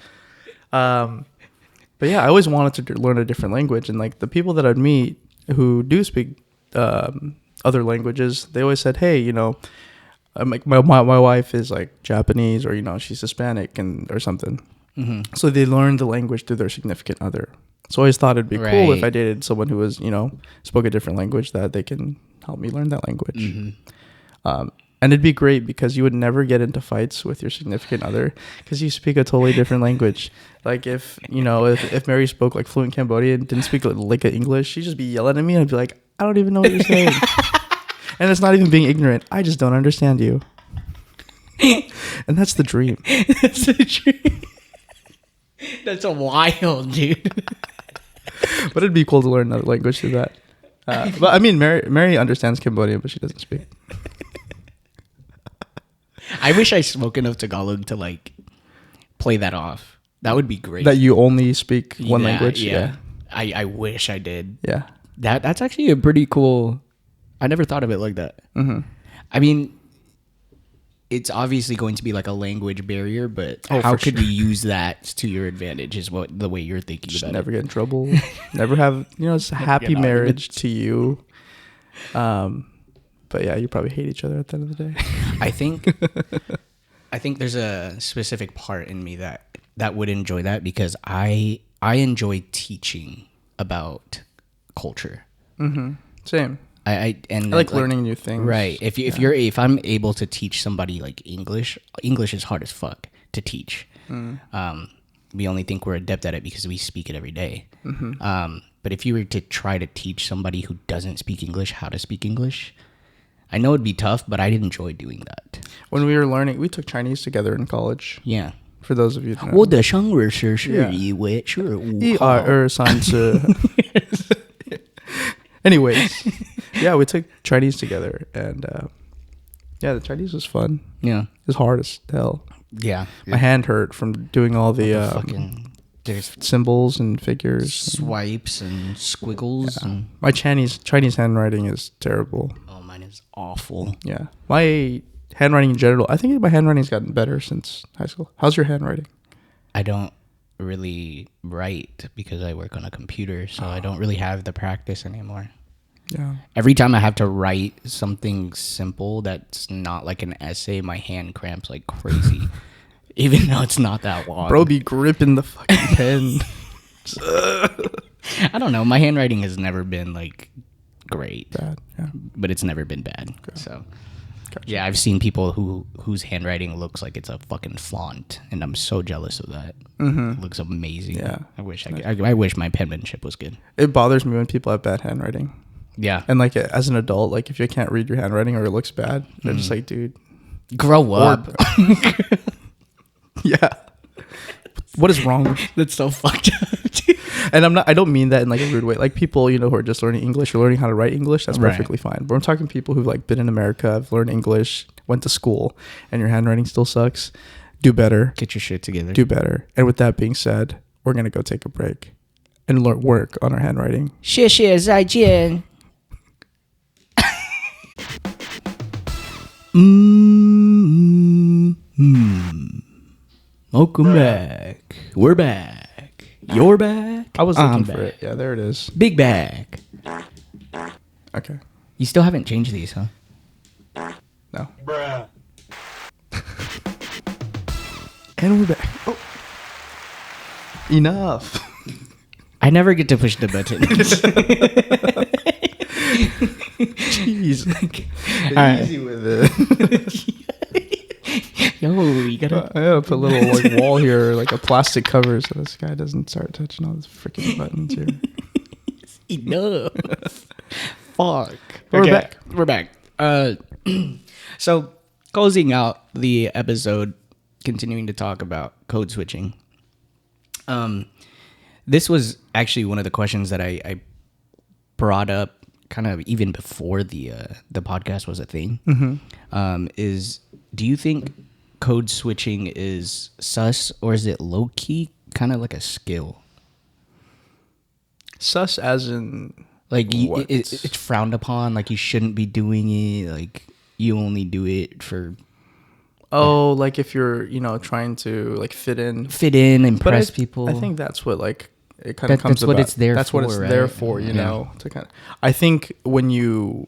But yeah, I always wanted to learn a different language, and like the people that I'd meet who do speak other languages, they always said, "Hey, my wife is like Japanese, or she's Hispanic or something." Mm-hmm. So they learned the language through their significant other. So I always thought it'd be cool if I dated someone who was spoke a different language, that they can help me learn that language. Mm-hmm. And it'd be great because you would never get into fights with your significant other because you speak a totally different language. Like if Mary spoke like fluent Cambodian, didn't speak like English, she'd just be yelling at me, and I'd be like, "I don't even know what you're saying." And it's not even being ignorant. I just don't understand you. And that's the dream. That's the dream. That's a wild, dude. But it'd be cool to learn another language through that. But I mean, Mary understands Cambodian, but she doesn't speak. I wish I spoke enough Tagalog to like play that off. That would be great. That you only speak one language? Yeah. I wish I did. Yeah. That's actually a pretty cool... I never thought of it like that. Mm-hmm. I mean, it's obviously going to be like a language barrier, but how could you use that to your advantage is the way you're thinking Just about never it. get in trouble. Never have, it's a happy marriage to you. But yeah, you probably hate each other at the end of the day. I think there's a specific part in me that would enjoy that because I enjoy teaching about culture. Mm-hmm. Same. I like learning new things. Right. If I'm able to teach somebody like English is hard as fuck to teach. We only think we're adept at it because we speak it every day. Mm-hmm. But if you were to try to teach somebody who doesn't speak English how to speak English, I know it'd be tough, but I'd enjoy doing that. When we were learning, we took Chinese together in college. Yeah. For those of you who know. 我的生日是1月15号。Anyways, yeah, we took Chinese together, and the Chinese was fun. Yeah. It was hard as hell. Yeah. My hand hurt from doing all the there's symbols and figures, swipes and squiggles. Yeah. And my Chinese handwriting is terrible. Oh, mine is awful. Yeah, my handwriting in general. I think my handwriting's gotten better since high school. How's your handwriting? I don't really write because I work on a computer, so I don't really have the practice anymore. Yeah. Every time I have to write something simple that's not like an essay, my hand cramps like crazy. Even though it's not that long. Bro, be gripping the fucking pen. I don't know. My handwriting has never been like great. Bad, yeah. But it's never been bad. Okay. So Yeah, I've seen people whose handwriting looks like it's a fucking font, and I'm so jealous of that. It looks amazing. Yeah. I wish I wish my penmanship was good. It bothers me when people have bad handwriting. Yeah. And like as an adult, like if you can't read your handwriting or it looks bad, they're just like, dude, Grow up. yeah. What is wrong with That's so fucked up, dude. And I don't mean that in like a rude way. Like people, who are just learning English or learning how to write English, that's Right. perfectly fine. But I'm talking people who've like been in America, have learned English, went to school, and your handwriting still sucks. Do better. Get your shit together. Do better. And with that being said, we're gonna go take a break and work on our handwriting. 谢谢再见. Welcome back. We're back. You're back. I was I'm looking for back. it. Yeah, there it is. Big back. Okay. You still haven't changed these, huh? No. And we're back. Oh. Enough. I never get to push the button. Jeez. right. Easy with it. Yo, you gotta. I gotta put a little like wall here, like a plastic cover, so this guy doesn't start touching all these freaking buttons here. Enough. Fuck. We're back. We're back. So closing out the episode, continuing to talk about code switching. This was actually one of the questions that I brought up kind of even before the podcast was a thing. Is do you think code switching is sus or is it low key, kind of like a skill? Sus as in Like what? it's frowned upon. Like you shouldn't be doing it. Like you only do it for like if you're trying to like fit in, impress people. I think that's what like it kind of comes that's what about. it's there That's for, what it's right? there for, Yeah. to kind of. I think when you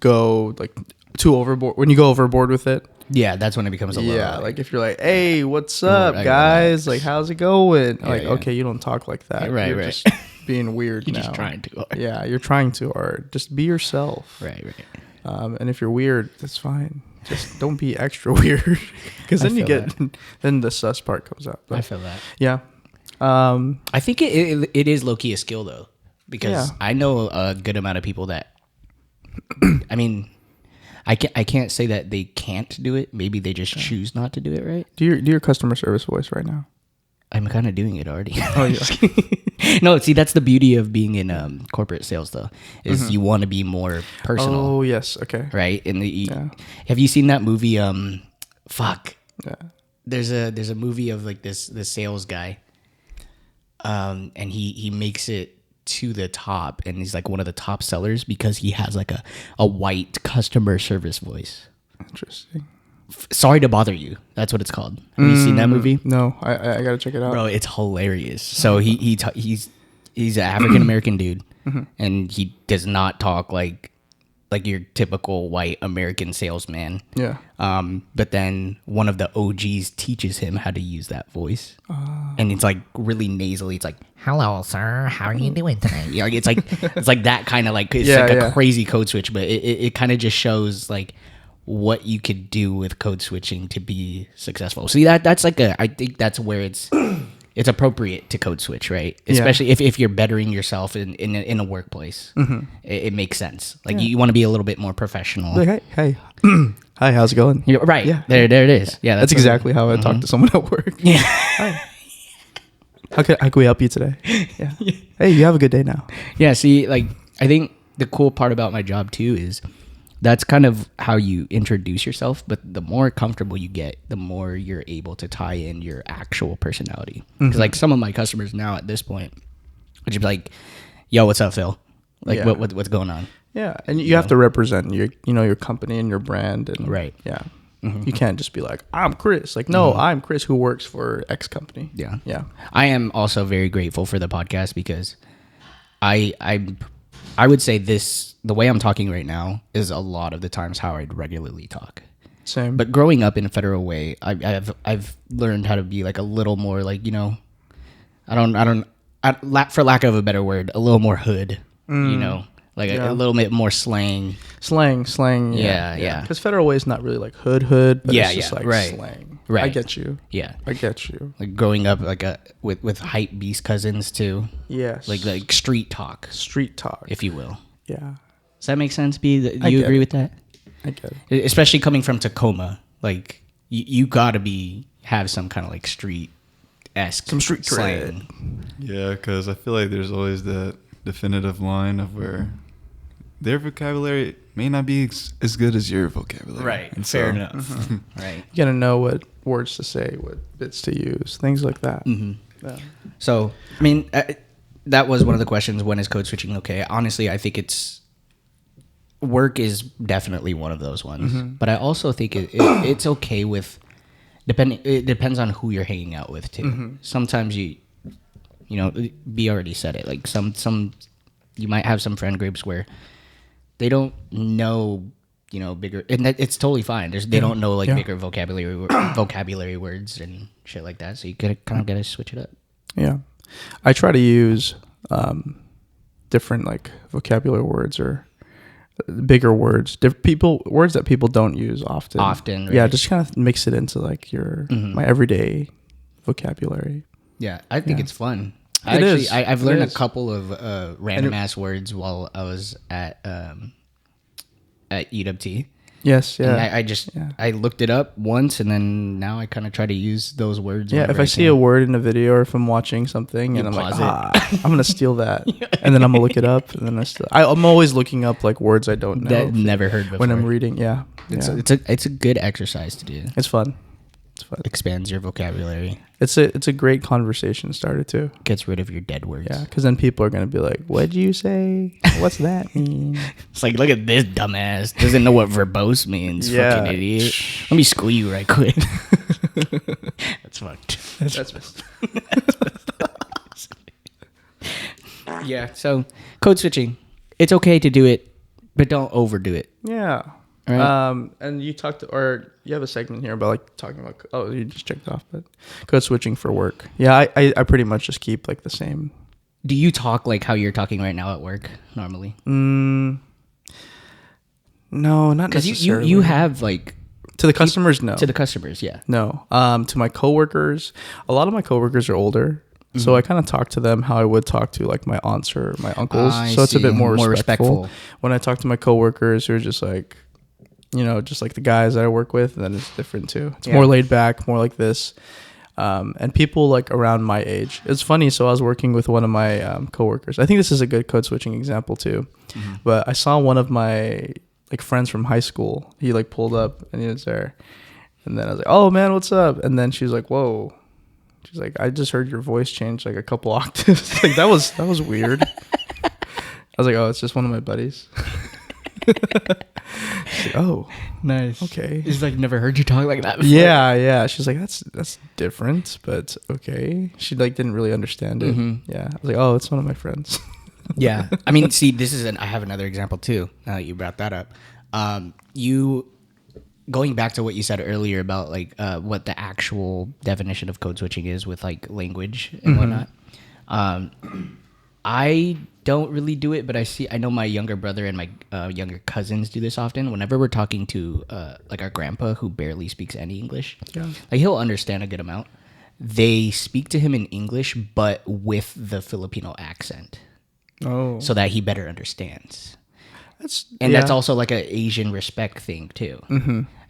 go like too overboard, when you go overboard with it, Yeah, that's when it becomes a little. yeah, like if you're like, hey, what's up, Right, guys? relax. Like, how's it going? Like, yeah. okay, you don't talk like that. Right, You're right. just being weird You're now. just trying too hard. Yeah, you're trying too hard. Just be yourself. Right. And if you're weird, that's fine. Just don't be extra weird, because then you feel get then the sus part comes out. I But, feel that. yeah. I think it is low key a skill though, because Yeah. I know a good amount of people that. I mean, I can't say that they can't do it. Maybe they just choose not to do it. Right. Do your customer service voice right now. I'm kind of doing it already. Oh yeah. No, see, that's the beauty of being in corporate sales, though, is you want to be more personal, Oh yes. Okay. right? And Yeah. have you seen that movie? Fuck. Yeah. There's a movie of like this sales guy, and he makes it to the top, and he's like one of the top sellers because he has like a white customer service voice. Interesting. Sorry to bother you. That's what it's called. Have you seen that movie? No, I gotta check it out. Bro, it's hilarious. So he's an African American dude, and he does not talk like your typical white American salesman. Yeah. But then one of the OGs teaches him how to use that voice, and it's like really nasally. It's like, "Hello, sir. How are you doing today?" Yeah, like, it's like that kind of like it's Yeah, like yeah. a crazy code switch, but it kind of just shows like what you could do with code switching to be successful. See, that's like I think that's where it's appropriate to code switch, right? Especially if you're bettering yourself in a workplace. It makes sense. Like you want to be a little bit more professional. Like, hey, hi, how's it going? You're right. Yeah. There it is. Yeah, That's what- exactly how I talk to someone at work. Yeah. How can we help you today? Yeah. Hey, you have a good day now. Yeah, see, like I think the cool part about my job too is that's kind of how you introduce yourself, but the more comfortable you get, the more you're able to tie in your actual personality. Because like some of my customers now at this point, would you be like, "Yo, what's up, Phil? Like, Yeah. what's going on?" Yeah, and you have to represent your company and your brand, and Right. Yeah, you can't just be like, I'm Chris. Like, no, I'm Chris who works for X company. Yeah. Yeah. I am also very grateful for the podcast because I would say the way I'm talking right now is a lot of the times how I'd regularly talk. Same. But growing up in a federal way, I've learned how to be like a little more like, for lack of a better word, a little more hood, like Yeah. a little bit more slang. Slang. Yeah. Because Federal Way is not really like hood, but Yeah, it's just yeah, like right. slang. Right. I get you. Yeah, I get you. like growing up like with hype beast cousins too, Yes. like street talk, street talk. if you will. Yeah. Does that make sense? B? Do I you get agree it. with that? I get it. Especially coming from Tacoma, like you gotta have some kind of like street esque Some street slang. Yeah, because I feel like there's always that definitive line of where their vocabulary may not be as good as your vocabulary. Right. And Fair so- enough. Right. You gotta know what words to say, what bits to use, things like that. Yeah. So, I mean, that was one of the questions. When is code switching okay? Honestly, I think work is definitely one of those ones. But I also think it's okay with it depends on who you're hanging out with too. Sometimes you know, B already said it. Like some you might have some friend groups where they don't know, you know, bigger, and it's totally fine. They don't know like bigger vocabulary words and shit like that. So you kind of gotta switch it up. Yeah. I try to use different like vocabulary words or bigger words, words that people don't use often. Yeah, right? just kind of mix it into like my everyday vocabulary. Yeah, I think it's fun. It is. I've It learned a is. couple of random ass words while I was at UWT. Yes, yeah. And I looked it up once, and then now I kind of try to use those words. Yeah, if I see a word in a video or if I'm watching something and I'm like, pause I'm gonna steal that, and then I'm gonna look it up, and then I'm always looking up like words I don't know that never heard before when I'm reading. Yeah, it's a good exercise to do. it's fun. It's fun. Expands your vocabulary. It's a great conversation starter too. Gets rid of your dead words. Yeah, because then people are gonna be like, "What'd you say? What's that mean?" It's like, look at this dumbass. Doesn't know what verbose means. Yeah. Fucking idiot. Let me school you right quick. That's fucked. That's Yeah. So code switching, it's okay to do it, but don't overdo it. yeah. Right. And you you have a segment here about like talking about. Oh, you just checked off, but code switching for work. Yeah, I pretty much just keep like the same. Do you talk like how you're talking right now at work normally? No, not Because necessarily. you have like to the customers, no. to the customers, yeah. No. To my coworkers, a lot of my coworkers are older, so I kind of talk to them how I would talk to like my aunts or my uncles. I So it's a bit see. more More respectful. respectful. When I talk to my coworkers who are just like, you know, just like the guys that I work with, then it's different too. It's more laid back, more like this. And people like around my age. It's funny. So I was working with one of my coworkers. I think this is a good code switching example too. But I saw one of my like friends from high school. He like pulled up and he was there. And then I was like, "Oh man, what's up?" And then she's like, "Whoa." She's like, "I just heard your voice change like a couple octaves." Like that was weird. I was like, "Oh, it's just one of my buddies." She's like, "Oh, Nice. okay." It's like never heard you talk like that before. Yeah. She's like, that's different, but okay. She like didn't really understand it. Yeah. I was like, "Oh, it's one of my friends." Yeah. I mean, see, I have another example too. Now that you brought that up, going back to what you said earlier about like what the actual definition of code switching is with like language and whatnot. I don't really do it, but I know my younger brother and my younger cousins do this often. Whenever we're talking to like our grandpa who barely speaks any English, like he'll understand a good amount. They speak to him in English, but with the Filipino accent, Oh, so that he better understands. that's That's also like an Asian respect thing too.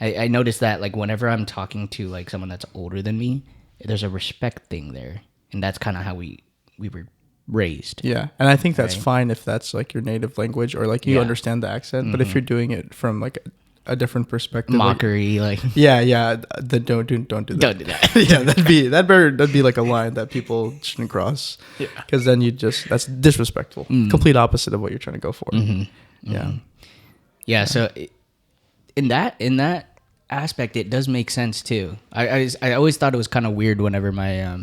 I noticed that like whenever I'm talking to like someone that's older than me, there's a respect thing there, and that's kind of how we were raised. Yeah, and I think that's Right. fine if that's like your native language or like you Yeah. understand the accent. But if you're doing it from like a different perspective, like- Mockery, like yeah, then don't do that. don't do that. Yeah, that'd be like a line that people shouldn't cross. Yeah, because then that's disrespectful. Complete opposite of what you're trying to go for. Yeah, Yeah, so in that aspect, it does make sense too. I always thought it was kind of weird whenever my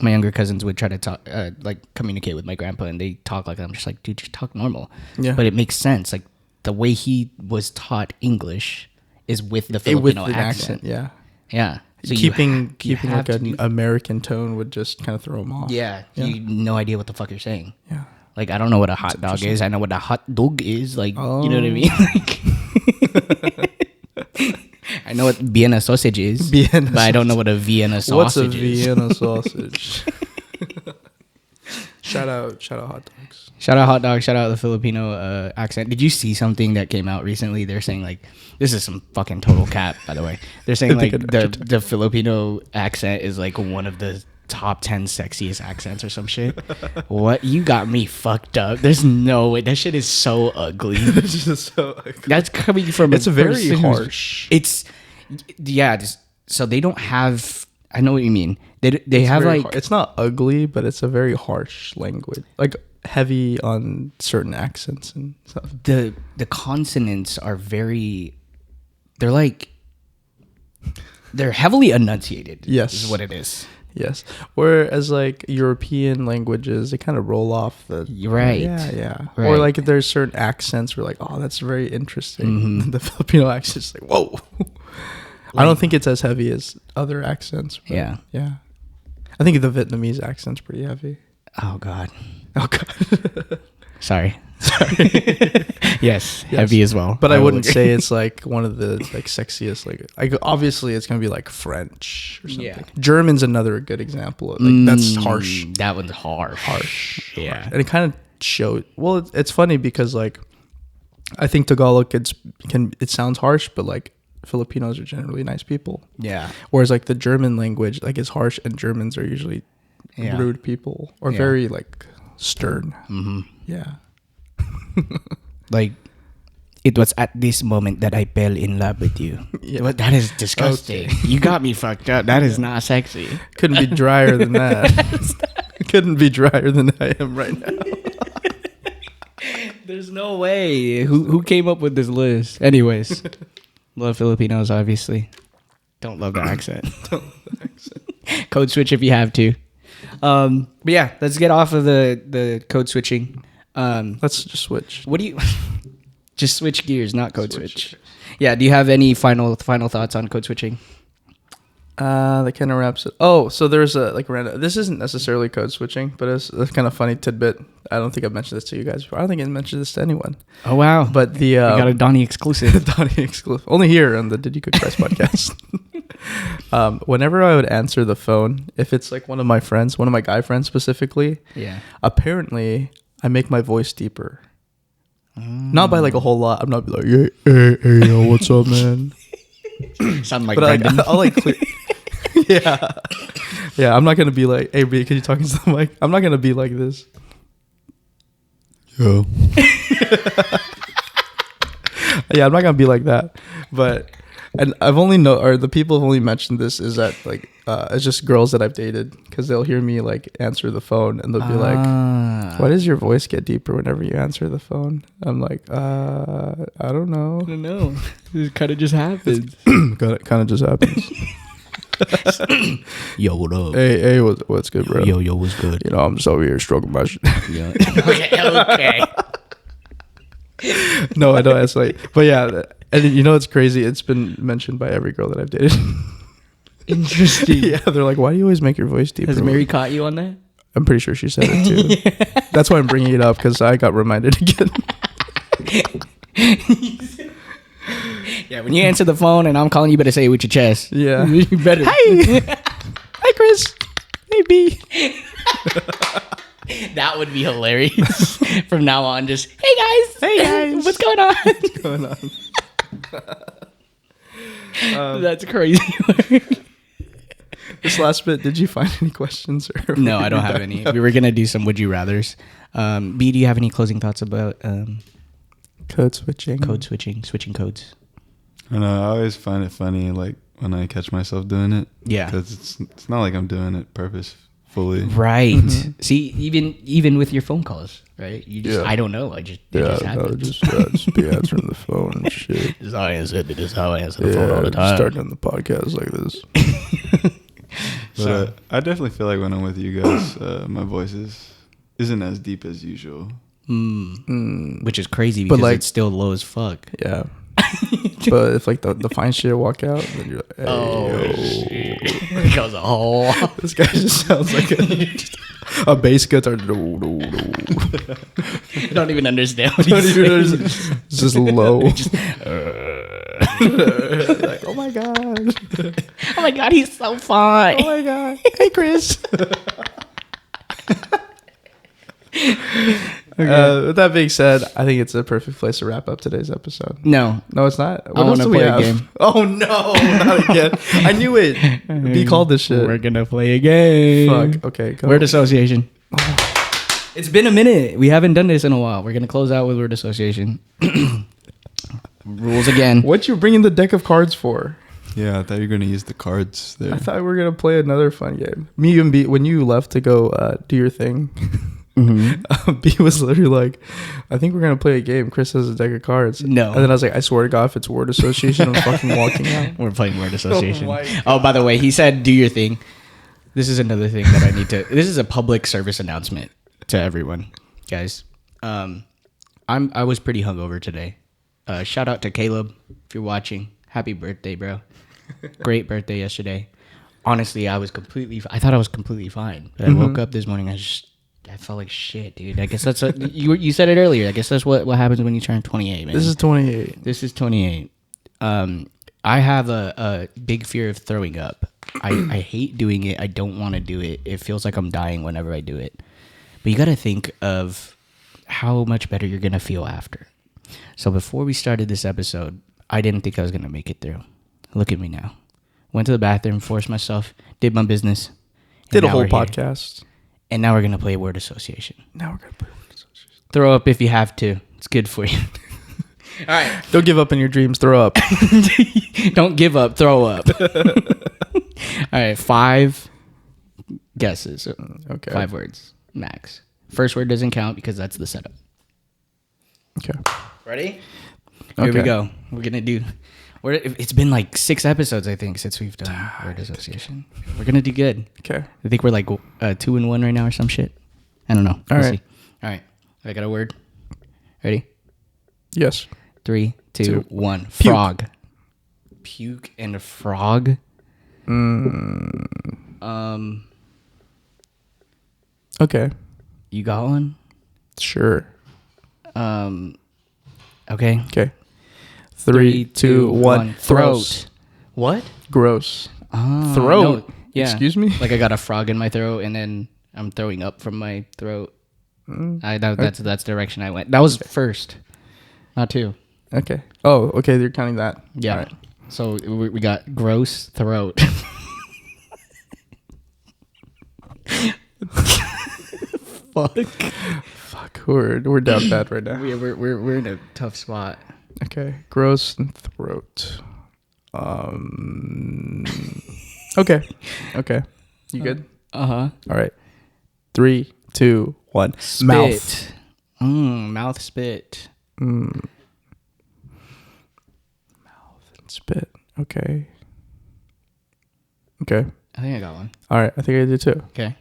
my younger cousins would try to talk like communicate with my grandpa, and they talk like that. I'm just like, dude, just talk normal. Yeah. But it makes sense. Like the way he was taught English is with the with Filipino the accent. Yeah, Yeah. So keeping you have like to an American tone would just kind of throw them off. yeah, you no idea what the fuck you're saying. Yeah. Like, I don't know what a hot dog is. I know what a hot dog is. Like, you know what I mean? Like, I know what Vienna sausage is, but I don't know what a Vienna sausage What's a is. Vienna sausage? Shout out hot dogs. Shout out hot dog. Shout out the Filipino accent. Did you see something that came out recently? They're saying like, this is some fucking total cap, by the way. They're saying like the Filipino accent is like one of the top 10 sexiest accents or some shit. What? You got me fucked up. There's no way. That shit is so ugly. It's just so ugly. That's coming from It's a very person harsh. So they don't have. I know what you mean. They have very like har- it's not ugly, but it's a very harsh language, like heavy on certain accents and stuff. the consonants are very. They're like. They're heavily enunciated. Yes. Is what it is. Yes. Whereas like European languages, they kind of roll off the Right. Yeah. Right. Or like there's certain accents where like, oh, that's very interesting. Mm-hmm. The Filipino accent's like, whoa. I don't think it's as heavy as other accents. But Yeah. Yeah. I think the Vietnamese accent's pretty heavy. Oh God. Oh god. Sorry. Yes, heavy as well. But I will wouldn't agree. say it's like one of the like sexiest. Like obviously it's gonna be like French or something. Yeah. German's another good example. Of, like that's harsh. That one's harsh. Harsh. Yeah. And it kind of showed. Well, it's funny because like I think Tagalog it sounds harsh, but like Filipinos are generally nice people. Yeah. Whereas like the German language like is harsh, and Germans are usually Yeah. rude people or Yeah. very like stern. Mm-hmm. Yeah. Like, it was at this moment that I fell in love with you. Yeah. But that is disgusting. You got me fucked up. That is not sexy. Couldn't be drier than that. Couldn't be drier than I am right now. There's no way. Who came up with this list? Anyways, love Filipinos, obviously. Don't love the accent. Code switch if you have to. But yeah, let's get off of the code switching. Let's just switch. What do you just switch gears, not code switch? Yeah. Do you have any final thoughts on code switching? That kind of wraps it. Oh, so there's a like random. This isn't necessarily code switching, but it's a kind of funny tidbit. I don't think I've mentioned this to you guys before. I don't think I mentioned this to anyone. Oh wow! But the we got a Donnie exclusive. Donnie exclusive only here on the Did You Cook Rice podcast. Whenever I would answer the phone, if it's like one of my friends, one of my guy friends specifically, Yeah. apparently I make my voice deeper. Not by like a whole lot. I'm not like, hey, yo, what's up, man? Sound like But like, Brendan. I'll like clear. Yeah. I'm not gonna be like, hey, B, can you talk into the mic? I'm not gonna be like this. Yo. Yeah, I'm not gonna be like that. But and I've only or the people have only mentioned this is that like it's just girls that I've dated because they'll hear me like answer the phone and they'll be like, why does your voice get deeper whenever you answer the phone? I'm like, I don't know. I don't know. It kind of just happens. Kind of just happens. Yo, what up? Hey, what's good, bro? Yo, what's good? You know, I'm just over here stroking my shit. Yeah. Okay. No, I don't. It's like, but yeah, and you know, it's crazy. It's been mentioned by every girl that I've dated. Interesting. Yeah, they're like, why do you always make your voice deeper? Has Mary caught you on that? I'm pretty sure she said it too. Yeah. That's why I'm bringing it up because I got reminded again. Yeah, when you answer the phone and I'm calling, you better say it with your chest. Yeah. You better. Hey, hi, Chris. Hey, B. That would be hilarious. From now on, just, hey guys. What's going on? What's going on? That's crazy. This last bit, did you find any questions? Or No, I don't have any. We were gonna do some would you rather's. B, do you have any closing thoughts about Code switching. switching codes? I know. I always find it funny, like when I catch myself doing it. Yeah. Because it's not like I'm doing it purposefully. Right. See, even with your phone calls, right? You just, Yeah. I don't know. It just happens. just be answering the phone and shit. This is how I answer. This is how I answer the phone all the time. Starting the podcast like this. But I definitely feel like when I'm with you guys, my voice isn't as deep as usual. Which is crazy because like- it's still low as fuck. Yeah. But if like the fine shit walk out, then you're like, hey, Shit. Goes a whole. this guy just sounds like a bass guitar. Don't even understand what Don't he's even saying. know, it's just low. Like, oh my god. Oh my god, he's so fine. Oh my god. Hey Chris. With that being said, I think it's a perfect place to wrap up today's episode. No. No, it's not. What I else wanna do we play a have? game. Oh no, not again. I knew it. B called this shit. We're gonna play a game. Fuck. Okay, go. Word association. It's been a minute. We haven't done this in a while. We're gonna close out with word association. Rules again. What you bringing the deck of cards for? Yeah, I thought you were gonna use the cards there. I thought we were gonna play another fun game. Me and B, when you left to go do your thing, B was literally like, "I think we're gonna play a game." Chris has a deck of cards. No. And then I was like, "I swear to God, if it's word association, I'm fucking walking out." We're playing word association. my Oh, by the way, he said, "Do your thing." This is another thing that I need to. This is a public service announcement to everyone, guys. I was pretty hungover today. Shout out to Caleb if you're watching. Happy birthday, bro! Great birthday yesterday. Honestly, I thought I was completely fine. But I woke up this morning. I felt like shit, dude. I guess that's you said it earlier. I guess that's what happens when you turn 28, man. This is 28. This is 28. I have a big fear of throwing up. I hate doing it. I don't want to do it. It feels like I'm dying whenever I do it. But you got to think of how much better you're going to feel after. So before we started this episode, I didn't think I was going to make it through. Look at me now. Went to the bathroom, forced myself, did my business. Did a now whole we're here. podcast. And now we're going to play word association. Now we're gonna play word association. Throw up if you have to. It's good for you. All right. Don't give up in your dreams. Throw up. Don't give up. Throw up. All right. 5 guesses. Okay. 5 words max. First word doesn't count because that's the setup. Okay. Ready? Here we go. We're gonna do. It's been like 6 episodes, I think, since we've done word association. We're gonna do good. Okay. I think we're like 2-1 right now or some shit. I don't know. All right. See. All right. I got a word. Ready? Yes. 3, 2, 2. 1. Puke. Frog. Puke and a frog. Okay. You got one? Sure. Okay. Okay. 3, 2, 1. Throat. What? Gross. Oh, Throat. no, yeah. Excuse me? Like I got a frog in my throat, and then I'm throwing up from my throat. That's the direction I went. That was first, not 2. Okay. Oh, okay. You're counting that. Yeah. All right. So we got gross throat. Fuck. We're down bad right now. We're in a tough spot. Okay. Gross and throat. Okay. Okay. You good? Uh-huh. All right. 3, 2, 1. Spit. Mouth. Mouth spit. Mouth and spit. Okay. Okay. I think I got one. All right. I think I did too. Okay.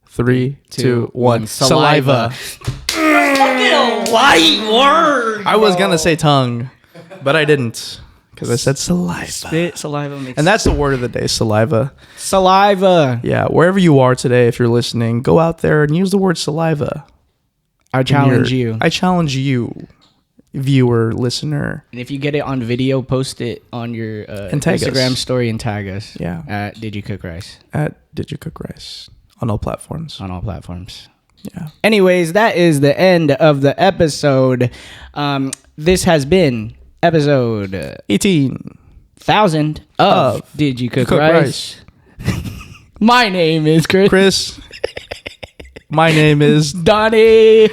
3, 2, 1. Saliva. Fucking white word. I was gonna say tongue, but I didn't because I said saliva. Spit, saliva makes And that's the word of the day, saliva. saliva. Yeah, wherever you are today, if you're listening, go out there and use the word saliva. I challenge you. I challenge you, viewer, listener. And if you get it on video, post it on your And tag Instagram us. story and tag us. Yeah. At Did You Cook Rice At Did You Cook Rice on all platforms. on all platforms. Yeah. Anyways, that is the end of the episode. This has been episode 18,000 of of Did You Cook, Cook Rice? My name is Chris. Chris. My name is, Donnie.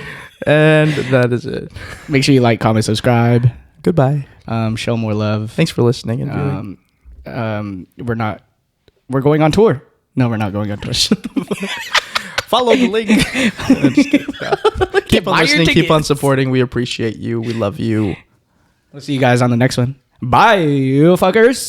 and that is it. Make sure you like, comment, subscribe. Goodbye. Show more love. Thanks for listening and viewing. We're going on tour. No, we're not going on tour. Follow the link. Keep on Buy your listening. Keep tickets. on supporting. We appreciate you. We love you. We'll see you guys on the next one. Bye, you fuckers.